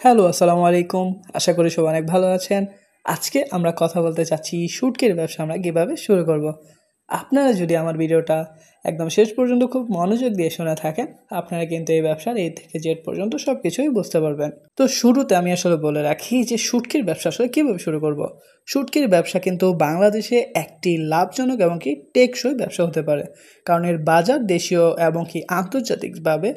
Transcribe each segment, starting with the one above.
Hello, আসসালামু আলাইকুম। আশা করি সবাই অনেক ভালো আছেন। আজকে আমরা কথা বলতে চাচ্ছি শুটকির ব্যবসা আমরা কীভাবে শুরু করব। আপনারা যদি আমার ভিডিওটা একদম শেষ পর্যন্ত খুব মনোযোগ দিয়ে শুনে থাকেন, আপনারা কিন্তু এই ব্যবসার A থেকে Z পর্যন্ত সব কিছুই বুঝতে পারবেন। তো শুরুতে আমি আসলে বলে রাখি যে শুটকির ব্যবসা আসলে কীভাবে শুরু করব। শুটকির ব্যবসা কিন্তু বাংলাদেশে একটি লাভজনক এবং কি টেকসই ব্যবসা হতে পারে, কারণ এর বাজার দেশীয় এবং কি আন্তর্জাতিকভাবে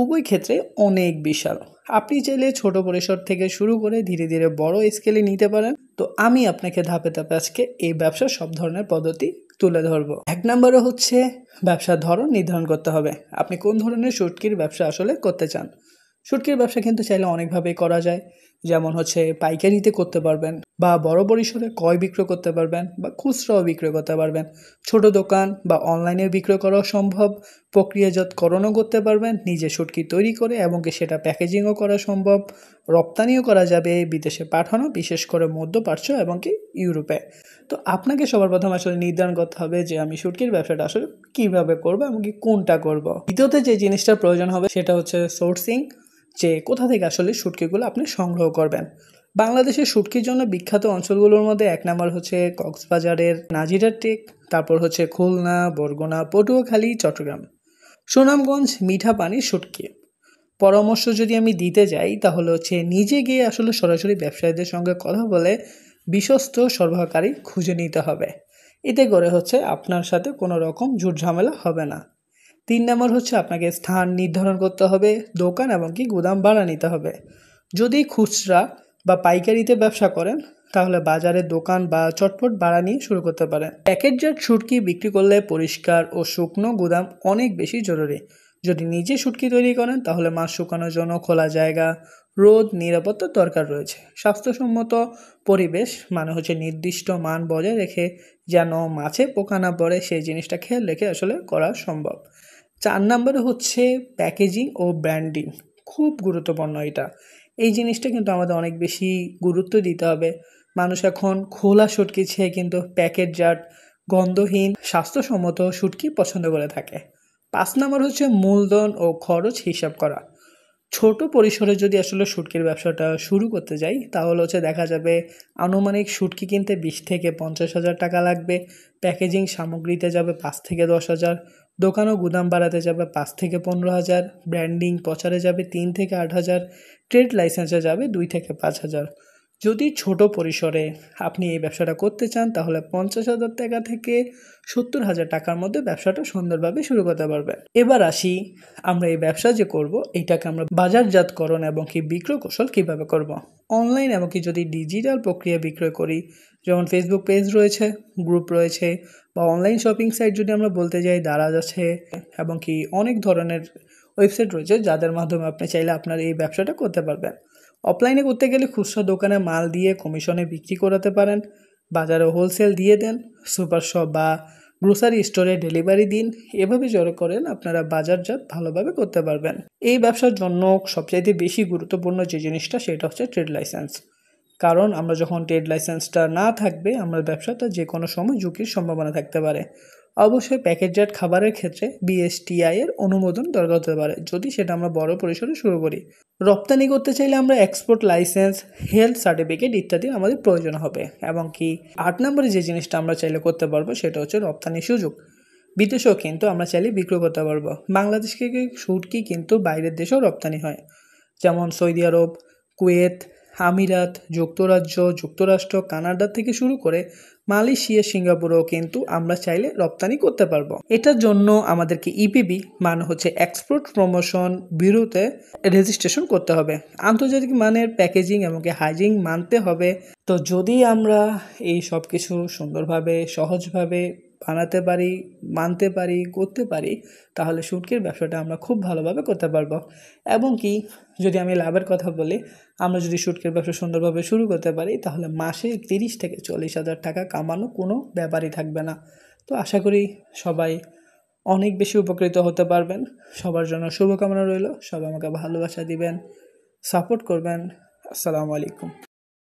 উভয় ক্ষেত্রে অনেক বিশাল। আপনি চাইলে ছোট পরিসর থেকে শুরু করে ধীরে ধীরে বড় স্কেলে নিতে পারেন। তো আমি আপনাকে ধাপে ধাপে আজকে এই ব্যবসার সব ধরনের পদ্ধতি তুলে ধরবো। এক নম্বরে হচ্ছে ব্যবসার ধরন নির্ধারণ করতে হবে। আপনি কোন ধরনের শুটকির ব্যবসা আসলে করতে চান। শুটকির ব্যবসা কিন্তু চাইলে অনেকভাবেই করা যায়, যেমন হচ্ছে পাইকারিতে করতে পারবেন, বা বড় পরিসরে ক্রয় বিক্রয় করতে পারবেন, বা খুচরাও বিক্রয় করতে পারবেন। ছোট দোকান বা অনলাইনে বিক্রয় করাও সম্ভব। প্রক্রিয়াজাতকরণও করতে পারবেন নিজে শুটকি তৈরি করে, এবং সেটা প্যাকেজিংও করা সম্ভব। রপ্তানিও করা যাবে বিদেশে পাঠানো, বিশেষ করে মধ্যপ্রাচ্য এবং কি ইউরোপে। তো আপনাকে সবার প্রথম আসলে নির্ধারণ করতে হবে যে আমি শুটকির ব্যবসাটা আসলে কিভাবে করবো এবং কি কোনটা করব। দ্বিতীয়তে যে জিনিসটার প্রয়োজন হবে সেটা হচ্ছে সোর্সিং, যে কোথা থেকে আসলে শুটকিগুলো আপনি সংগ্রহ করবেন। বাংলাদেশের শুটকির জন্য বিখ্যাত অঞ্চলগুলোর মধ্যে এক নম্বর হচ্ছে কক্সবাজারের নাজিরা টেক, তারপর হচ্ছে খুলনা, বরগুনা, পটুয়াখালী, চট্টগ্রাম, সুনামগঞ্জ মিঠা পানির শুটকি। পরামর্শ যদি আমি দিতে যাই তাহলে হচ্ছে নিজে গিয়ে আসলে সরাসরি ব্যবসায়ীদের সঙ্গে কথা বলে বিশ্বস্ত সরবরাহকারী খুঁজে নিতে হবে। এতে করে হচ্ছে আপনার সাথে কোনো রকম ঝুট ঝামেলা হবে না। 3 নম্বর হচ্ছে আপনাকে স্থান নির্ধারণ করতে হবে, দোকান এবং কি গুদাম ভাড়া নিতে হবে। যদি খুচরা বা পাইকারিতে ব্যবসা করেন তাহলে বাজারে দোকান বা চটপট ভাড়া নিয়ে শুরু করতে পারেন। প্যাকেটজাত শুটকি বিক্রি করলে পরিষ্কার ও শুকনো গুদাম অনেক বেশি জরুরি। যদি নিজে শুটকি তৈরি করেন তাহলে মাছ শুকানোর জন্য খোলা জায়গা, রোদ, নিরাপত্তার দরকার রয়েছে। স্বাস্থ্যসম্মত পরিবেশ মানে হচ্ছে নির্দিষ্ট মান বজায় রেখে যেন মাছে পোকা না পড়ে সেই জিনিসটা খেয়াল রেখে আসলে করা সম্ভব। 4 নম্বরে হচ্ছে প্যাকেজিং ও ব্র্যান্ডিং, খুব গুরুত্বপূর্ণ এটা। এই জিনিসটা কিন্তু আমাদের অনেক বেশি গুরুত্ব দিতে হবে। মানুষ এখন খোলা শুটকি ছেয়ে কিন্তু প্যাকেটজাত, গন্ধহীন, স্বাস্থ্যসম্মত শুটকি পছন্দ করে থাকে। 5 নম্বর হচ্ছে মূলধন ও খরচ হিসাব করা। ছোট পরিসরে যদি আসলে শুটকির ব্যবসাটা শুরু করতে যাই তাহলে হচ্ছে দেখা যাবে আনুমানিক শুটকি কিনতে 20 থেকে 50,000 টাকা লাগবে। প্যাকেজিং সামগ্রীতে যাবে 5 থেকে 10,000, দোকান ও গুদাম বাড়াতে যাবে 5 থেকে 15,000, ব্র্যান্ডিং প্রচারে যাবে 3 থেকে 8,000, ট্রেড লাইসেন্সে যাবে 2 থেকে 5,000। যদি ছোট পরিসরে আপনি এই ব্যবসাটা করতে চান তাহলে 50,000 টাকা থেকে 70,000 টাকার মধ্যে ব্যবসাটা সুন্দরভাবে শুরু করতে পারবেন। এবার আসি আমরা এই ব্যবসা যে করব এটাকে আমরা বাজারজাতকরণ এবং কি বিক্রয় কৌশল কীভাবে করব। অনলাইন এবং কি যদি ডিজিটাল প্রক্রিয়া বিক্রয় করি, যেমন ফেসবুক পেজ রয়েছে, গ্রুপ রয়েছে, বা অনলাইন শপিং সাইট যদি আমরা বলতে যাই দারাজ আছে, এবং কি অনেক ধরনের ওয়েবসাইট রয়েছে যাদের মাধ্যমে আপনি চাইলে আপনার এই ব্যবসাটা করতে পারবেন। অফলাইনে করতে গেলে খুচরা দোকানে মাল দিয়ে কমিশনে বিক্রি করাতে পারেন, বাজারে হোলসেল দিয়ে দেন, সুপার শপ বা গ্রোসারি স্টোরে ডেলিভারি দিন। এভাবে জড়ো করেন আপনারা বাজারজাত ভালোভাবে করতে পারবেন। এই ব্যবসার জন্য সবচাইতে বেশি গুরুত্বপূর্ণ যে জিনিসটা সেটা হচ্ছে ট্রেড লাইসেন্স। কারণ আমরা যখন ট্রেড লাইসেন্সটা না থাকবে আমার ব্যবসাটা যে কোনো সময় ঝুঁকির সম্ভাবনা থাকতে পারে। অবশ্যই প্যাকেটজাত খাবারের ক্ষেত্রে বিএসটিআই এর অনুমোদন দরকার হতে পারে যদি সেটা আমরা বড় পরিসরে শুরু করি। রপ্তানি করতে চাইলে আমরা এক্সপোর্ট লাইসেন্স, হেলথ সার্টিফিকেট ইত্যাদি আমাদের প্রয়োজন হবে। এবং কি 8 নম্বরে যে জিনিসটা আমরা চাইলে করতে পারবো সেটা হচ্ছে রপ্তানি সুযোগ। বিদেশেও কিন্তু আমরা চাইলে বিক্রয় করতে পারবো। বাংলাদেশ থেকে শুটকি কিন্তু বাইরের দেশেও রপ্তানি হয়, যেমন সৌদি আরব, কুয়েত, আমিরাত, যুক্তরাজ্য, যুক্তরাষ্ট্র, কানাডা থেকে শুরু করে মালয়েশিয়া, সিঙ্গাপুরেও কিন্তু আমরা চাইলে রপ্তানি করতে পারবো। এটার জন্য আমাদেরকে ইপিবি মানে হচ্ছে এক্সপোর্ট প্রমোশন ব্যুরোতে রেজিস্ট্রেশন করতে হবে। আন্তর্জাতিক মানের প্যাকেজিং এবং হাইজিন মানতে হবে। তো যদি আমরা এই সব কিছু সুন্দরভাবে সহজভাবে বানাতে পারি, মানতে পারি, করতে পারি, তাহলে শুটকির ব্যবসাটা আমরা খুব ভালোভাবে করতে পারবো। এবং কি যদি আমি লাভের কথা বলি, আমরা যদি শুটকির ব্যবসা সুন্দরভাবে শুরু করতে পারি তাহলে মাসে 30 থেকে 40,000 টাকা কামানো কোনো ব্যাপারই থাকবে না। তো আশা করি সবাই অনেক বেশি উপকৃত হতে পারবেন। সবার জন্য শুভকামনা রইল। সবাই আমাকে ভালোবাসা দিবেন, সাপোর্ট করবেন। আসসালামু আলাইকুম।